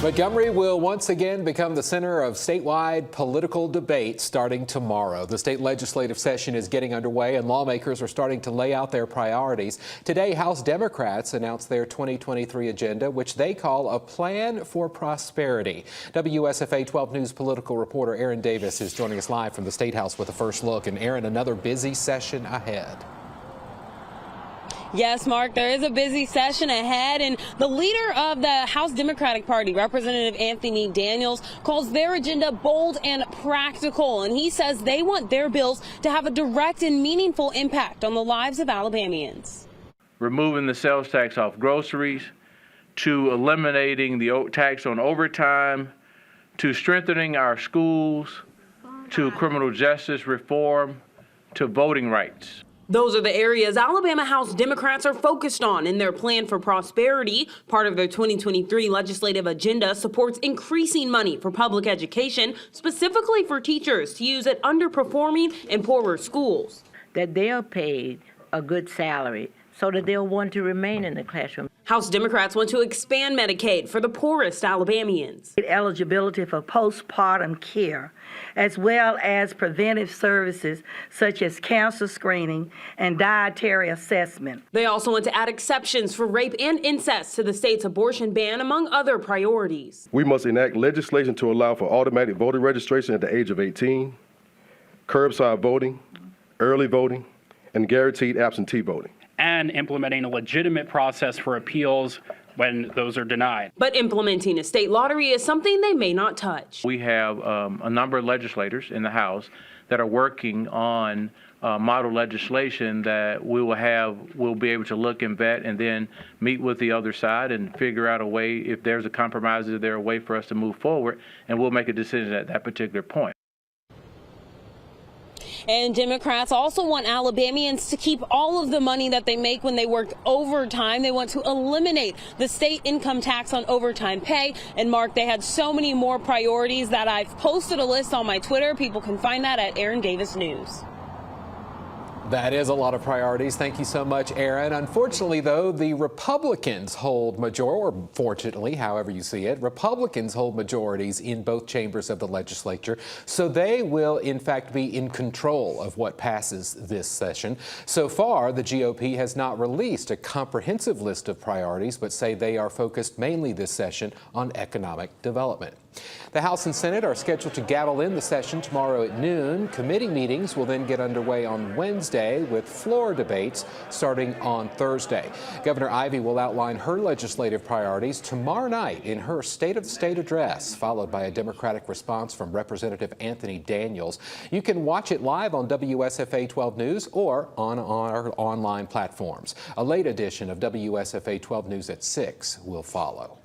Montgomery will once again become the center of statewide political debate starting tomorrow. The state legislative session is getting underway and lawmakers are starting to lay out their priorities. Today, House Democrats announced their 2023 agenda, which they call a plan for prosperity. WSFA 12 News political reporter Aaron Davis is joining us live from the State House with a first look. And Aaron, another busy session ahead. Yes, Mark, there is a busy session ahead, and the leader of the House Democratic Party, Representative Anthony Daniels, calls their agenda bold and practical, and he says they want their bills to have a direct and meaningful impact on the lives of Alabamians. Removing the sales tax off groceries, to eliminating the tax on overtime, to strengthening our schools, to criminal justice reform, to voting rights. Those are the areas Alabama House Democrats are focused on in their plan for prosperity. Part of their 2023 legislative agenda supports increasing money for public education, specifically for teachers to use at underperforming and poorer schools. That they are paid a good salary so that they'll want to remain in the classroom. House Democrats want to expand Medicaid for the poorest Alabamians. Eligibility for postpartum care, as well as preventive services such as cancer screening and dietary assessment. They also want to add exceptions for rape and incest to the state's abortion ban, among other priorities. We must enact legislation to allow for automatic voter registration at the age of 18, curbside voting, early voting, and guaranteed absentee voting, and implementing a legitimate process for appeals when those are denied. But implementing a state lottery is something they may not touch. We have a number of legislators in the House that are working on model legislation that we'll be able to look and vet and then meet with the other side and figure out a way, if there's a compromise, is there a way for us to move forward, and we'll make a decision at that particular point. And Democrats also want Alabamians to keep all of the money that they make when they work overtime. They want to eliminate the state income tax on overtime pay. And Mark, they had so many more priorities that I've posted a list on my Twitter. People can find that at Aaron Davis News. That is a lot of priorities. Thank you so much, Aaron. Unfortunately, though, the Republicans hold or fortunately, however you see it, Republicans hold majorities in both chambers of the legislature. So they will, in fact, be in control of what passes this session. So far, the GOP has not released a comprehensive list of priorities, but say they are focused mainly this session on economic development. The House and Senate are scheduled to gavel in the session tomorrow at noon. Committee meetings will then get underway on Wednesday, with floor debates starting on Thursday. Governor Ivey will outline her legislative priorities tomorrow night in her State of the State address, followed by a Democratic response from Representative Anthony Daniels. You can watch it live on WSFA 12 News or on our online platforms. A late edition of WSFA 12 News at 6 will follow.